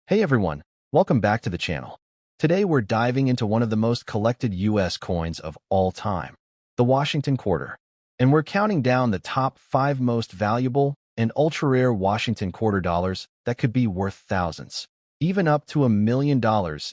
Hey everyone, welcome back to the channel. Today we're diving into one of the most collected US coins of all time, the Washington Quarter. And we're counting down the top 5 most valuable and ultra-rare Washington Quarter dollars that could be worth thousands, even up to $1 million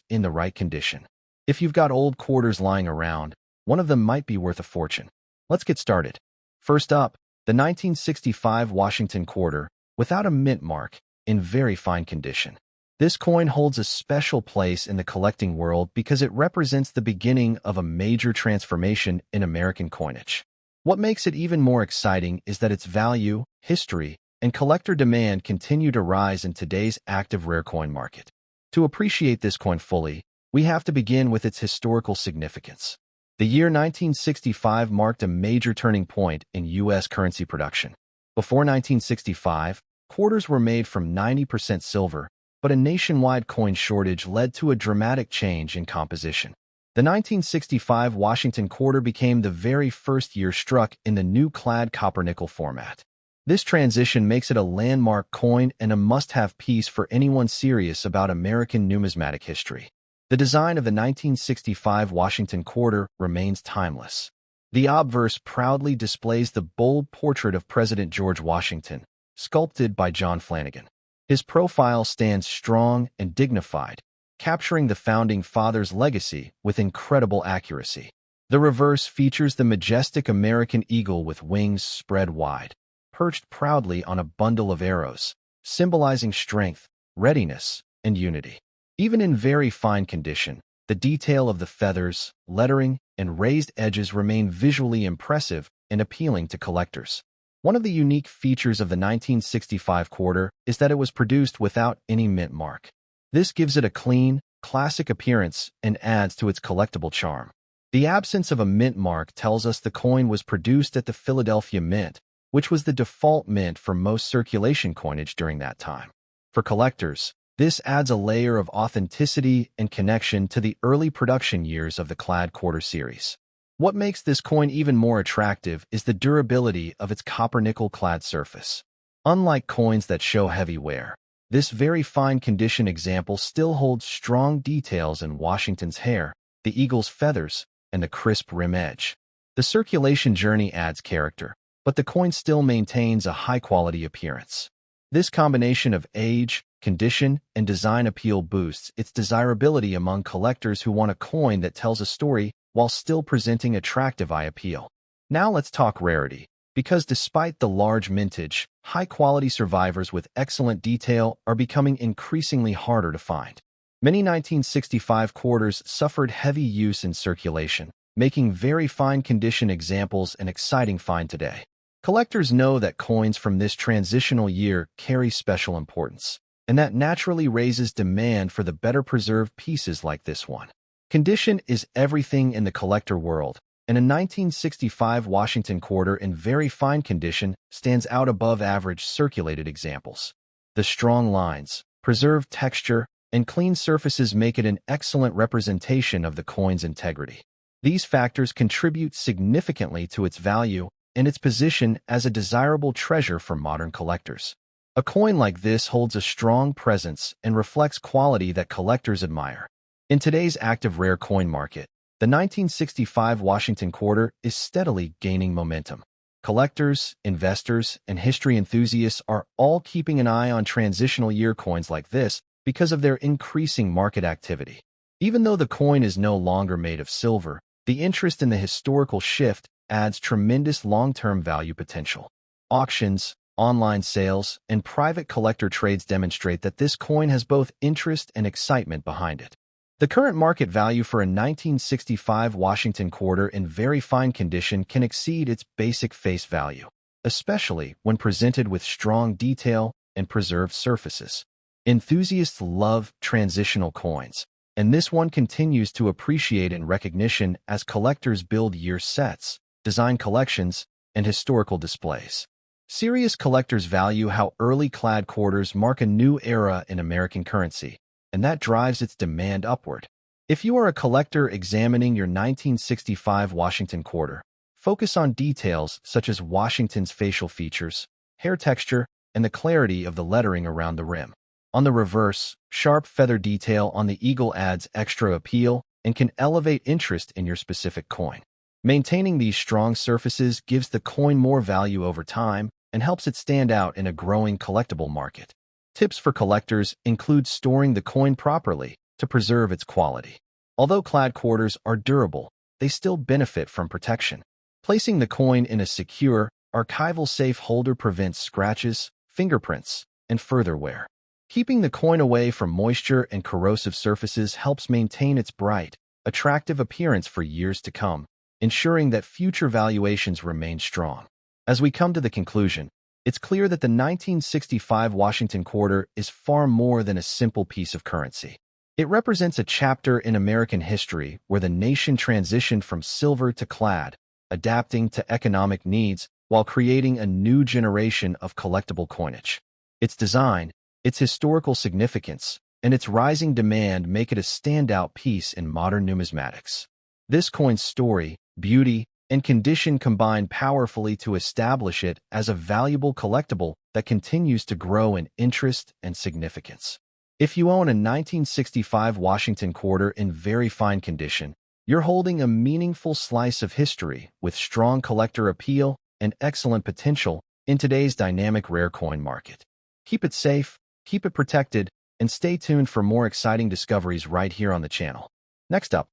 in the right condition. If you've got old quarters lying around, one of them might be worth a fortune. Let's get started. First up, the 1965 Washington Quarter, without a mint mark, in very fine condition. This coin holds a special place in the collecting world because it represents the beginning of a major transformation in American coinage. What makes it even more exciting is that its value, history, and collector demand continue to rise in today's active rare coin market. To appreciate this coin fully, we have to begin with its historical significance. The year 1965 marked a major turning point in U.S. currency production. Before 1965, quarters were made from 90% silver, but a nationwide coin shortage led to a dramatic change in composition. The 1965 Washington Quarter became the very first year struck in the new clad copper-nickel format. This transition makes it a landmark coin and a must-have piece for anyone serious about American numismatic history. The design of the 1965 Washington Quarter remains timeless. The obverse proudly displays the bold portrait of President George Washington, sculpted by John Flanagan. His profile stands strong and dignified, capturing the Founding Fathers' legacy with incredible accuracy. The reverse features the majestic American eagle with wings spread wide, perched proudly on a bundle of arrows, symbolizing strength, readiness, and unity. Even in very fine condition, the detail of the feathers, lettering, and raised edges remain visually impressive and appealing to collectors. One of the unique features of the 1965 quarter is that it was produced without any mint mark. This gives it a clean, classic appearance and adds to its collectible charm. The absence of a mint mark tells us the coin was produced at the Philadelphia Mint, which was the default mint for most circulation coinage during that time. For collectors, this adds a layer of authenticity and connection to the early production years of the clad quarter series. What makes this coin even more attractive is the durability of its copper-nickel clad surface. Unlike coins that show heavy wear, this very fine condition example still holds strong details in Washington's hair, the eagle's feathers, and the crisp rim edge. The circulation journey adds character, but the coin still maintains a high-quality appearance. This combination of age, condition, and design appeal boosts its desirability among collectors who want a coin that tells a story while still presenting attractive eye appeal. Now let's talk rarity, because despite the large mintage, high-quality survivors with excellent detail are becoming increasingly harder to find. Many 1965 quarters suffered heavy use in circulation, making very fine condition examples an exciting find today. Collectors know that coins from this transitional year carry special importance, and that naturally raises demand for the better-preserved pieces like this one. Condition is everything in the collector world, and a 1965 Washington Quarter in very fine condition stands out above average circulated examples. The strong lines, preserved texture, and clean surfaces make it an excellent representation of the coin's integrity. These factors contribute significantly to its value and its position as a desirable treasure for modern collectors. A coin like this holds a strong presence and reflects quality that collectors admire. In today's active rare coin market, the 1965 Washington Quarter is steadily gaining momentum. Collectors, investors, and history enthusiasts are all keeping an eye on transitional year coins like this because of their increasing market activity. Even though the coin is no longer made of silver, the interest in the historical shift adds tremendous long-term value potential. Auctions, online sales, and private collector trades demonstrate that this coin has both interest and excitement behind it. The current market value for a 1965 Washington Quarter in very fine condition can exceed its basic face value, especially when presented with strong detail and preserved surfaces. Enthusiasts love transitional coins, and this one continues to appreciate in recognition as collectors build year sets, design collections, and historical displays. Serious collectors value how early clad quarters mark a new era in American currency, and that drives its demand upward. If you are a collector examining your 1965 Washington Quarter, focus on details such as Washington's facial features, hair texture, and the clarity of the lettering around the rim. On the reverse, sharp feather detail on the eagle adds extra appeal and can elevate interest in your specific coin. Maintaining these strong surfaces gives the coin more value over time and helps it stand out in a growing collectible market. Tips for collectors include storing the coin properly to preserve its quality. Although clad quarters are durable, they still benefit from protection. Placing the coin in a secure, archival safe holder prevents scratches, fingerprints, and further wear. Keeping the coin away from moisture and corrosive surfaces helps maintain its bright, attractive appearance for years to come, ensuring that future valuations remain strong. As we come to the conclusion, it's clear that the 1965 Washington quarter is far more than a simple piece of currency. It represents a chapter in American history where the nation transitioned from silver to clad, adapting to economic needs while creating a new generation of collectible coinage. Its design, its historical significance, and its rising demand make it a standout piece in modern numismatics. This coin's story, beauty, and condition combine powerfully to establish it as a valuable collectible that continues to grow in interest and significance. If you own a 1965 Washington quarter in very fine condition, you're holding a meaningful slice of history with strong collector appeal and excellent potential in today's dynamic rare coin market. Keep it safe, keep it protected, and stay tuned for more exciting discoveries right here on the channel. Next up,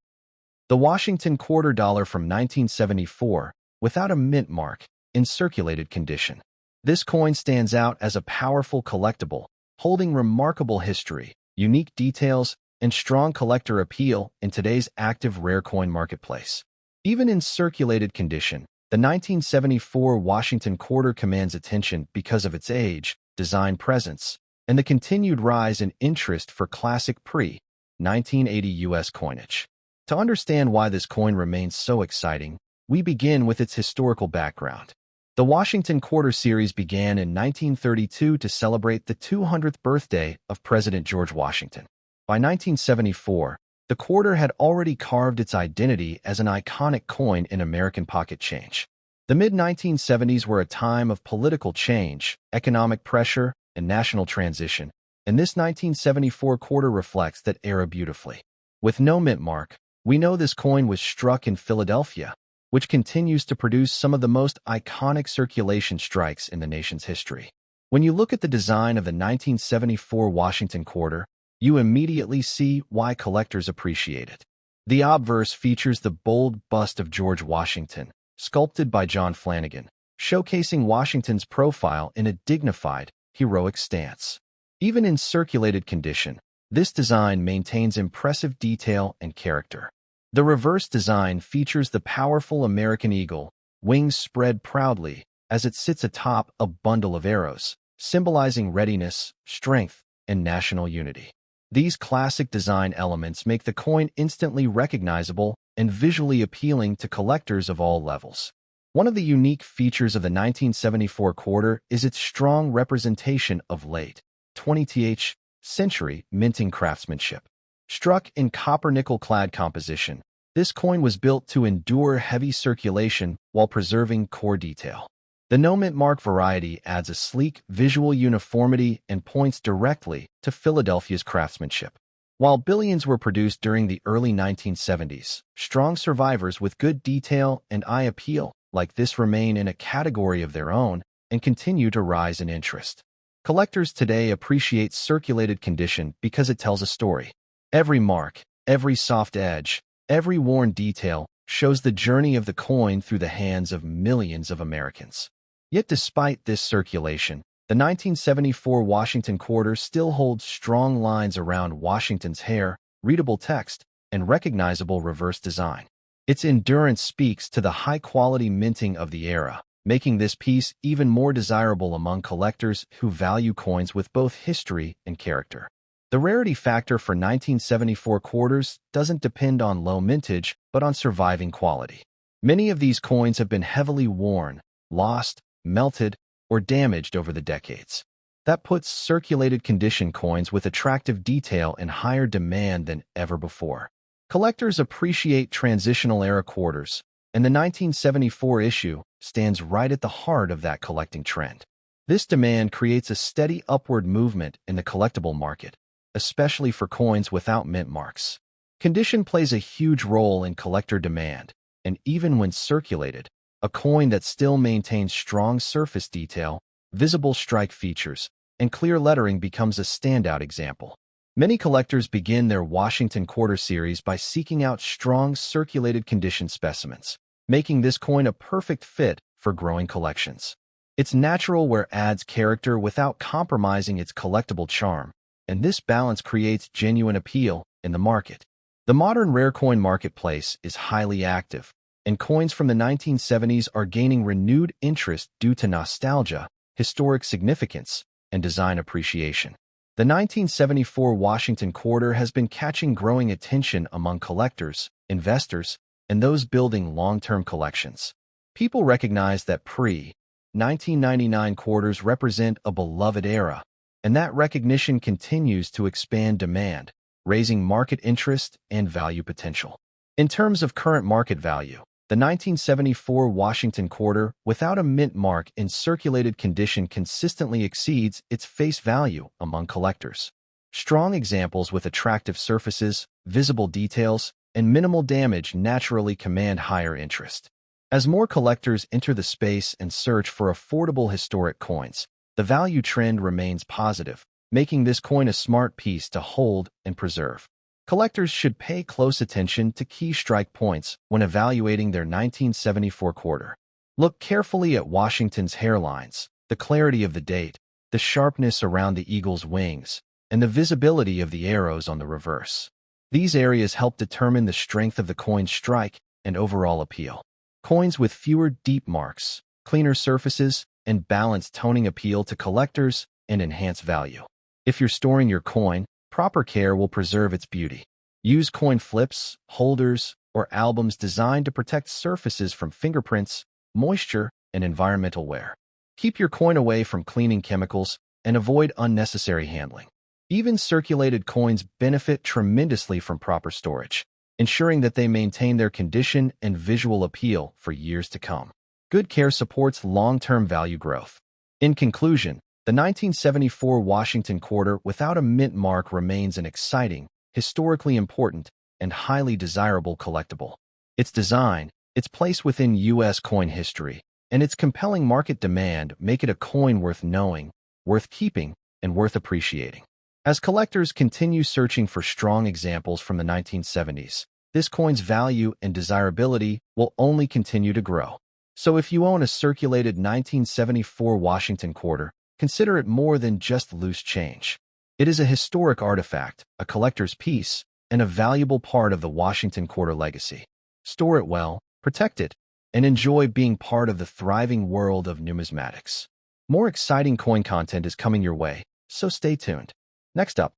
the Washington quarter dollar from 1974, without a mint mark, in circulated condition. This coin stands out as a powerful collectible, holding remarkable history, unique details, and strong collector appeal in today's active rare coin marketplace. Even in circulated condition, the 1974 Washington quarter commands attention because of its age, design presence, and the continued rise in interest for classic pre-1980 U.S. coinage. To understand why this coin remains so exciting, we begin with its historical background. The Washington Quarter series began in 1932 to celebrate the 200th birthday of President George Washington. By 1974, the quarter had already carved its identity as an iconic coin in American pocket change. The mid-1970s were a time of political change, economic pressure, and national transition, and this 1974 quarter reflects that era beautifully. With no mint mark, we know this coin was struck in Philadelphia, which continues to produce some of the most iconic circulation strikes in the nation's history. When you look at the design of the 1974 Washington quarter, you immediately see why collectors appreciate it. The obverse features the bold bust of George Washington, sculpted by John Flanagan, showcasing Washington's profile in a dignified, heroic stance. Even in circulated condition, this design maintains impressive detail and character. The reverse design features the powerful American eagle, wings spread proudly as it sits atop a bundle of arrows, symbolizing readiness, strength, and national unity. These classic design elements make the coin instantly recognizable and visually appealing to collectors of all levels. One of the unique features of the 1974 quarter is its strong representation of late 20th century minting craftsmanship. Struck in copper-nickel clad composition, this coin was built to endure heavy circulation while preserving core detail. The no-mint mark variety adds a sleek visual uniformity and points directly to Philadelphia's craftsmanship. While billions were produced during the early 1970s, strong survivors with good detail and eye appeal like this remain in a category of their own and continue to rise in interest. Collectors today appreciate circulated condition because it tells a story. Every mark, every soft edge, every worn detail shows the journey of the coin through the hands of millions of Americans. Yet despite this circulation, the 1974 Washington quarter still holds strong lines around Washington's hair, readable text, and recognizable reverse design. Its endurance speaks to the high-quality minting of the era, making this piece even more desirable among collectors who value coins with both history and character. The rarity factor for 1974 quarters doesn't depend on low mintage, but on surviving quality. Many of these coins have been heavily worn, lost, melted, or damaged over the decades. That puts circulated condition coins with attractive detail in higher demand than ever before. Collectors appreciate transitional era quarters, and the 1974 issue stands right at the heart of that collecting trend. This demand creates a steady upward movement in the collectible market, especially for coins without mint marks. Condition plays a huge role in collector demand, and even when circulated, a coin that still maintains strong surface detail, visible strike features, and clear lettering becomes a standout example. Many collectors begin their Washington Quarter series by seeking out strong circulated condition specimens, making this coin a perfect fit for growing collections. It's natural where adds character without compromising its collectible charm, and this balance creates genuine appeal in the market. The modern rare coin marketplace is highly active, and coins from the 1970s are gaining renewed interest due to nostalgia, historic significance, and design appreciation. The 1974 Washington Quarter has been catching growing attention among collectors, investors, and those building long-term collections. People recognize that pre-1999 quarters represent a beloved era, and that recognition continues to expand demand, raising market interest and value potential. In terms of current market value, the 1974 Washington Quarter without a mint mark in circulated condition consistently exceeds its face value among collectors. Strong examples with attractive surfaces, visible details, and minimal damage naturally command higher interest. As more collectors enter the space and search for affordable historic coins, the value trend remains positive, making this coin a smart piece to hold and preserve. Collectors should pay close attention to key strike points when evaluating their 1974 quarter. Look carefully at Washington's hairlines, the clarity of the date, the sharpness around the eagle's wings, and the visibility of the arrows on the reverse. These areas help determine the strength of the coin's strike and overall appeal. Coins with fewer deep marks, cleaner surfaces, and balanced toning appeal to collectors and enhance value. If you're storing your coin, proper care will preserve its beauty. Use coin flips, holders, or albums designed to protect surfaces from fingerprints, moisture, and environmental wear. Keep your coin away from cleaning chemicals and avoid unnecessary handling. Even circulated coins benefit tremendously from proper storage, ensuring that they maintain their condition and visual appeal for years to come. Good care supports long-term value growth. In conclusion, the 1974 Washington Quarter without a mint mark remains an exciting, historically important, and highly desirable collectible. Its design, its place within U.S. coin history, and its compelling market demand make it a coin worth knowing, worth keeping, and worth appreciating. As collectors continue searching for strong examples from the 1970s, this coin's value and desirability will only continue to grow. So if you own a circulated 1974 Washington Quarter, consider it more than just loose change. It is a historic artifact, a collector's piece, and a valuable part of the Washington Quarter legacy. Store it well, protect it, and enjoy being part of the thriving world of numismatics. More exciting coin content is coming your way, so stay tuned. Next up,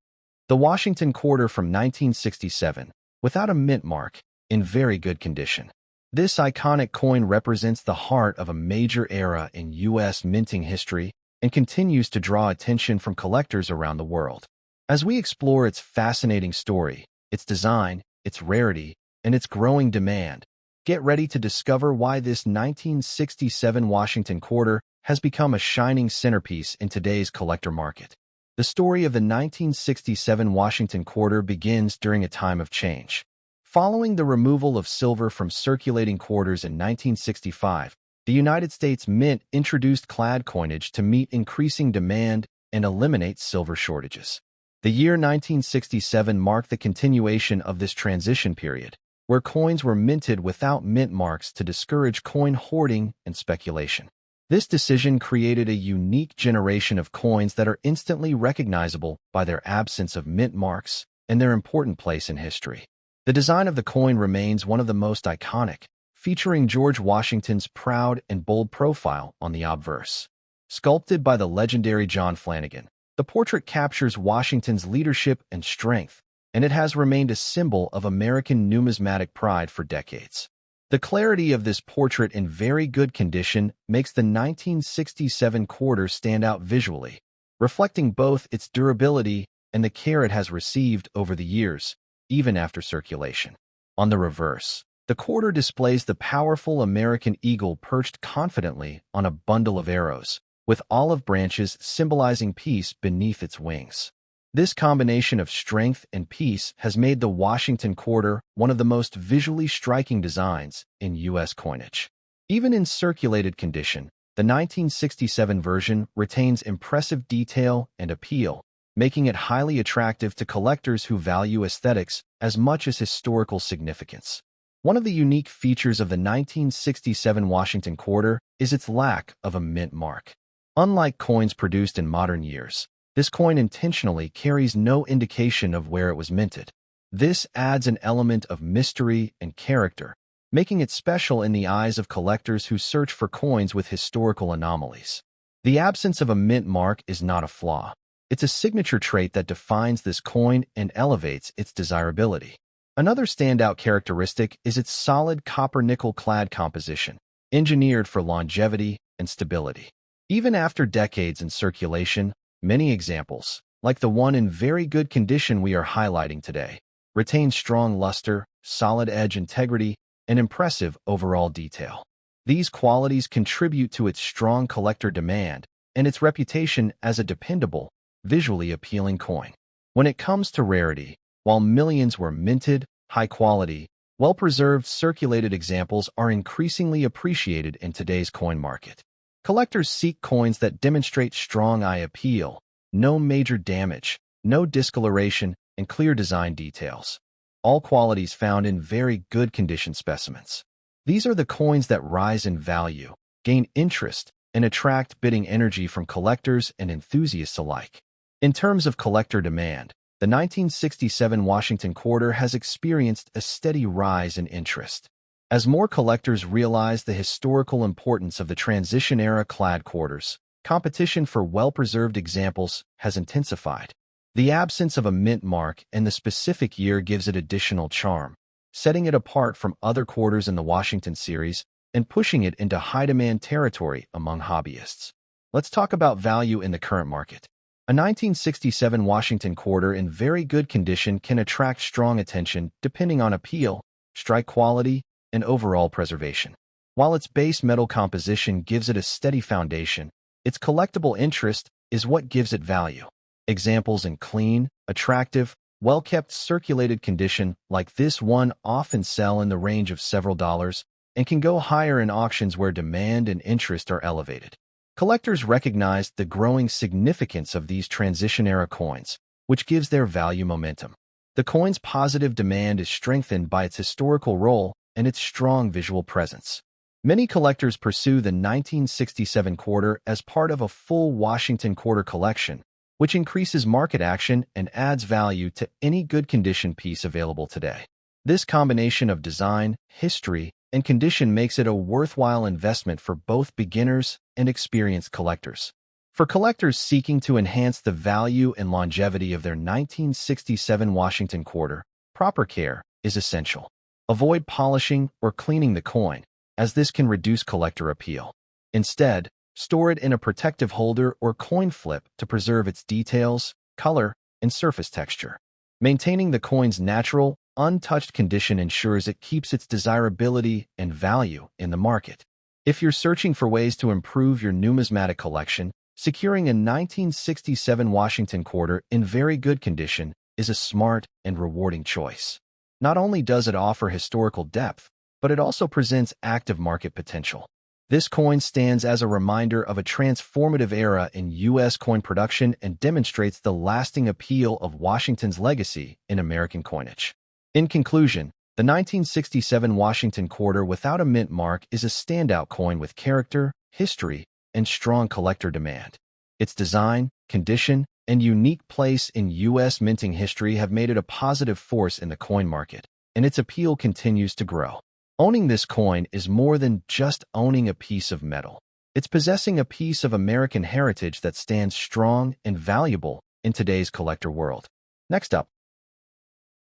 the Washington Quarter from 1967, without a mint mark, in very good condition. This iconic coin represents the heart of a major era in U.S. minting history and continues to draw attention from collectors around the world. As we explore its fascinating story, its design, its rarity, and its growing demand, get ready to discover why this 1967 Washington Quarter has become a shining centerpiece in today's collector market. The story of the 1967 Washington Quarter begins during a time of change. Following the removal of silver from circulating quarters in 1965, the United States Mint introduced clad coinage to meet increasing demand and eliminate silver shortages. The year 1967 marked the continuation of this transition period, where coins were minted without mint marks to discourage coin hoarding and speculation. This decision created a unique generation of coins that are instantly recognizable by their absence of mint marks and their important place in history. The design of the coin remains one of the most iconic, featuring George Washington's proud and bold profile on the obverse. Sculpted by the legendary John Flanagan, the portrait captures Washington's leadership and strength, and it has remained a symbol of American numismatic pride for decades. The clarity of this portrait in very good condition makes the 1967 quarter stand out visually, reflecting both its durability and the care it has received over the years, even after circulation. On the reverse, the quarter displays the powerful American eagle perched confidently on a bundle of arrows, with olive branches symbolizing peace beneath its wings. This combination of strength and peace has made the Washington Quarter one of the most visually striking designs in U.S. coinage. Even in circulated condition, the 1967 version retains impressive detail and appeal, making it highly attractive to collectors who value aesthetics as much as historical significance. One of the unique features of the 1967 Washington Quarter is its lack of a mint mark. Unlike coins produced in modern years, this coin intentionally carries no indication of where it was minted. This adds an element of mystery and character, making it special in the eyes of collectors who search for coins with historical anomalies. The absence of a mint mark is not a flaw. It's a signature trait that defines this coin and elevates its desirability. Another standout characteristic is its solid copper-nickel clad composition, engineered for longevity and stability. Even after decades in circulation, many examples, like the one in very good condition we are highlighting today, retain strong luster, solid edge integrity, and impressive overall detail. These qualities contribute to its strong collector demand and its reputation as a dependable, visually appealing coin. When it comes to rarity, while millions were minted, high-quality, well-preserved circulated examples are increasingly appreciated in today's coin market. Collectors seek coins that demonstrate strong eye appeal, no major damage, no discoloration, and clear design details. All qualities found in very good condition specimens. These are the coins that rise in value, gain interest, and attract bidding energy from collectors and enthusiasts alike. In terms of collector demand, the 1967 Washington Quarter has experienced a steady rise in interest. As more collectors realize the historical importance of the transition-era clad quarters, competition for well-preserved examples has intensified. The absence of a mint mark and the specific year gives it additional charm, setting it apart from other quarters in the Washington series and pushing it into high-demand territory among hobbyists. Let's talk about value in the current market. A 1967 Washington Quarter in very good condition can attract strong attention depending on appeal, strike quality, and overall preservation. While its base metal composition gives it a steady foundation, its collectible interest is what gives it value. Examples in clean, attractive, well-kept circulated condition like this one often sell in the range of several dollars and can go higher in auctions where demand and interest are elevated. Collectors recognize the growing significance of these transition-era coins, which gives their value momentum. The coin's positive demand is strengthened by its historical role and its strong visual presence. Many collectors pursue the 1967 Quarter as part of a full Washington Quarter collection, which increases market action and adds value to any good condition piece available today. This combination of design, history, and condition makes it a worthwhile investment for both beginners and experienced collectors. For collectors seeking to enhance the value and longevity of their 1967 Washington Quarter, proper care is essential. Avoid polishing or cleaning the coin, as this can reduce collector appeal. Instead, store it in a protective holder or coin flip to preserve its details, color, and surface texture. Maintaining the coin's natural, untouched condition ensures it keeps its desirability and value in the market. If you're searching for ways to improve your numismatic collection, securing a 1967 Washington Quarter in very good condition is a smart and rewarding choice. Not only does it offer historical depth, but it also presents active market potential. This coin stands as a reminder of a transformative era in U.S. coin production and demonstrates the lasting appeal of Washington's legacy in American coinage. In conclusion, the 1967 Washington Quarter without a mint mark is a standout coin with character, history, and strong collector demand. Its design, condition, and unique place in U.S. minting history have made it a positive force in the coin market, and its appeal continues to grow. Owning this coin is more than just owning a piece of metal. It's possessing a piece of American heritage that stands strong and valuable in today's collector world. Next up,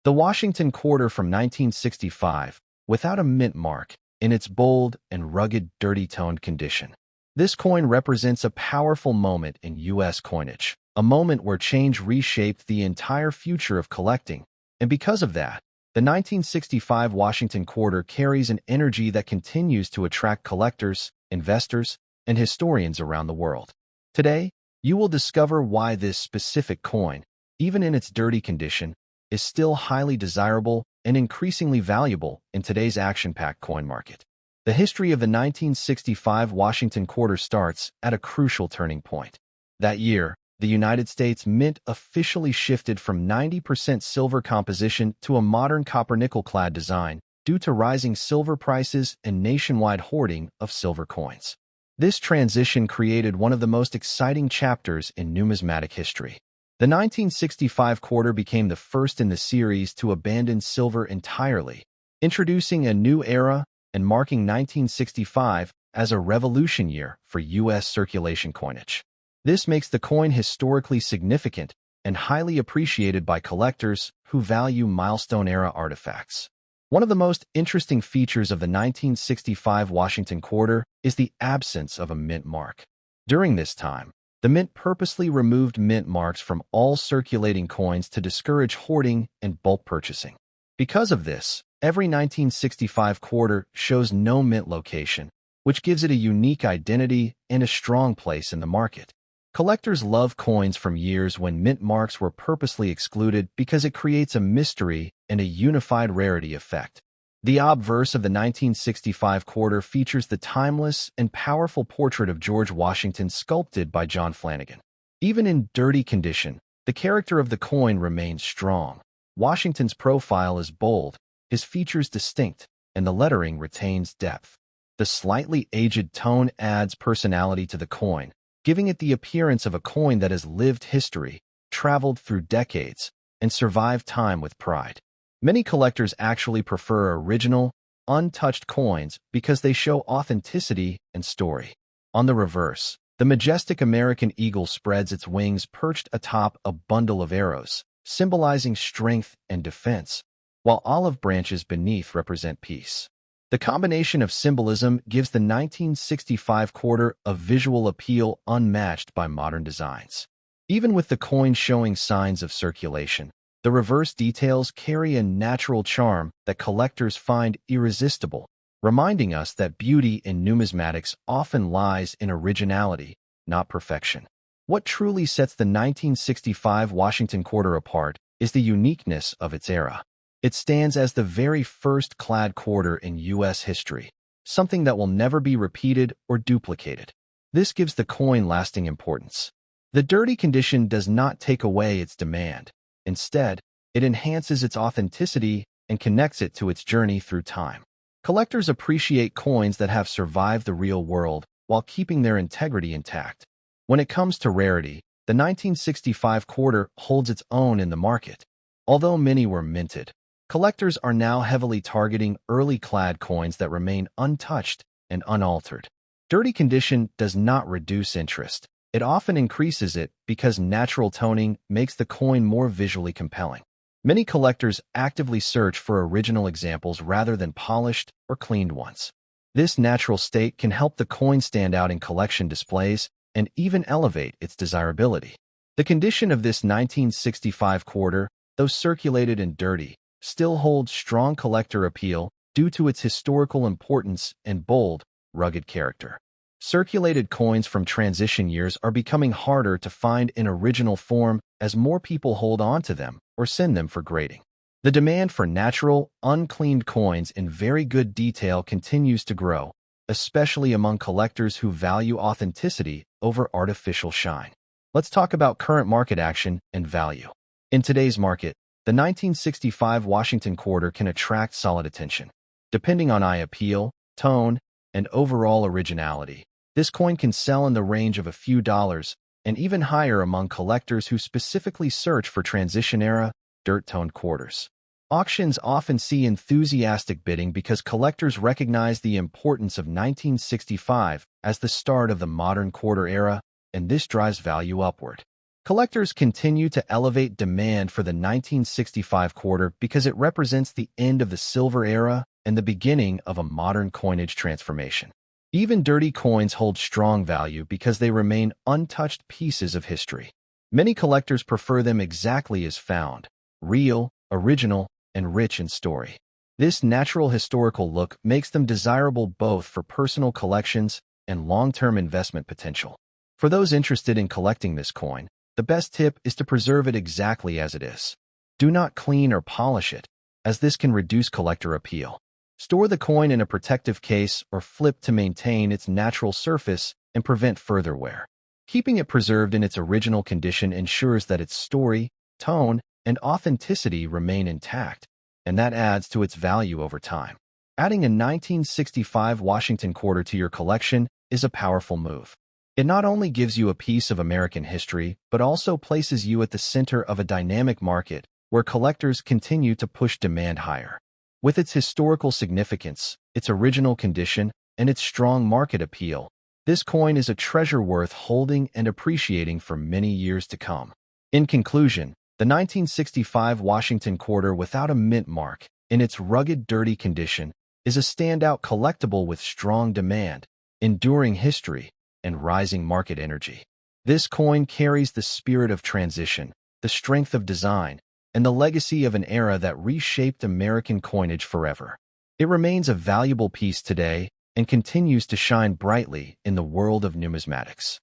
the Washington Quarter from 1965, without a mint mark, in its bold and rugged, dirty-toned condition. This coin represents a powerful moment in U.S. coinage, a moment where change reshaped the entire future of collecting, and because of that, the 1965 Washington Quarter carries an energy that continues to attract collectors, investors, and historians around the world. Today, you will discover why this specific coin, even in its dirty condition, is still highly desirable and increasingly valuable in today's action-packed coin market. The history of the 1965 Washington quarter starts at a crucial turning point. That year, the United States Mint officially shifted from 90% silver composition to a modern copper-nickel-clad design due to rising silver prices and nationwide hoarding of silver coins. This transition created one of the most exciting chapters in numismatic history. The 1965 quarter became the first in the series to abandon silver entirely, introducing a new era and marking 1965 as a revolution year for U.S. circulation coinage. This makes the coin historically significant and highly appreciated by collectors who value milestone-era artifacts. One of the most interesting features of the 1965 Washington quarter is the absence of a mint mark. During this time, the Mint purposely removed mint marks from all circulating coins to discourage hoarding and bulk purchasing. Because of this, every 1965 quarter shows no mint location, which gives it a unique identity and a strong place in the market. Collectors love coins from years when mint marks were purposely excluded because it creates a mystery and a unified rarity effect. The obverse of the 1965 quarter features the timeless and powerful portrait of George Washington sculpted by John Flanagan. Even in dirty condition, the character of the coin remains strong. Washington's profile is bold, his features distinct, and the lettering retains depth. The slightly aged tone adds personality to the coin, giving it the appearance of a coin that has lived history, traveled through decades, and survived time with pride. Many collectors actually prefer original, untouched coins because they show authenticity and story. On the reverse, the majestic American eagle spreads its wings perched atop a bundle of arrows, symbolizing strength and defense, while olive branches beneath represent peace. The combination of symbolism gives the 1965 quarter a visual appeal unmatched by modern designs. Even with the coin showing signs of circulation, the reverse details carry a natural charm that collectors find irresistible, reminding us that beauty in numismatics often lies in originality, not perfection. What truly sets the 1965 Washington quarter apart is the uniqueness of its era. It stands as the very first clad quarter in U.S. history, something that will never be repeated or duplicated. This gives the coin lasting importance. The dirty condition does not take away its demand. Instead, it enhances its authenticity and connects it to its journey through time. Collectors appreciate coins that have survived the real world while keeping their integrity intact. When it comes to rarity, the 1965 quarter holds its own in the market. Although many were minted, collectors are now heavily targeting early clad coins that remain untouched and unaltered. Dirty condition does not reduce interest. It often increases it because natural toning makes the coin more visually compelling. Many collectors actively search for original examples rather than polished or cleaned ones. This natural state can help the coin stand out in collection displays and even elevate its desirability. The condition of this 1965 quarter, though circulated and dirty, still holds strong collector appeal due to its historical importance and bold, rugged character. Circulated coins from transition years are becoming harder to find in original form as more people hold on to them or send them for grading. The demand for natural, uncleaned coins in very good detail continues to grow, especially among collectors who value authenticity over artificial shine. Let's talk about current market action and value. In today's market, the 1965 Washington quarter can attract solid attention. Depending on eye appeal, tone, and overall originality, this coin can sell in the range of a few dollars and even higher among collectors who specifically search for transition-era, dirt-toned quarters. Auctions often see enthusiastic bidding because collectors recognize the importance of 1965 as the start of the modern quarter era, and this drives value upward. Collectors continue to elevate demand for the 1965 quarter because it represents the end of the silver era and the beginning of a modern coinage transformation. Even dirty coins hold strong value because they remain untouched pieces of history. Many collectors prefer them exactly as found, real, original, and rich in story. This natural historical look makes them desirable both for personal collections and long-term investment potential. For those interested in collecting this coin, the best tip is to preserve it exactly as it is. Do not clean or polish it, as this can reduce collector appeal. Store the coin in a protective case or flip to maintain its natural surface and prevent further wear. Keeping it preserved in its original condition ensures that its story, tone, and authenticity remain intact, and that adds to its value over time. Adding a 1965 Washington quarter to your collection is a powerful move. It not only gives you a piece of American history, but also places you at the center of a dynamic market where collectors continue to push demand higher. With its historical significance, its original condition, and its strong market appeal, this coin is a treasure worth holding and appreciating for many years to come. In conclusion, the 1965 Washington quarter without a mint mark, in its rugged, dirty condition, is a standout collectible with strong demand, enduring history, and rising market energy. This coin carries the spirit of transition, the strength of design, and the legacy of an era that reshaped American coinage forever. It remains a valuable piece today and continues to shine brightly in the world of numismatics.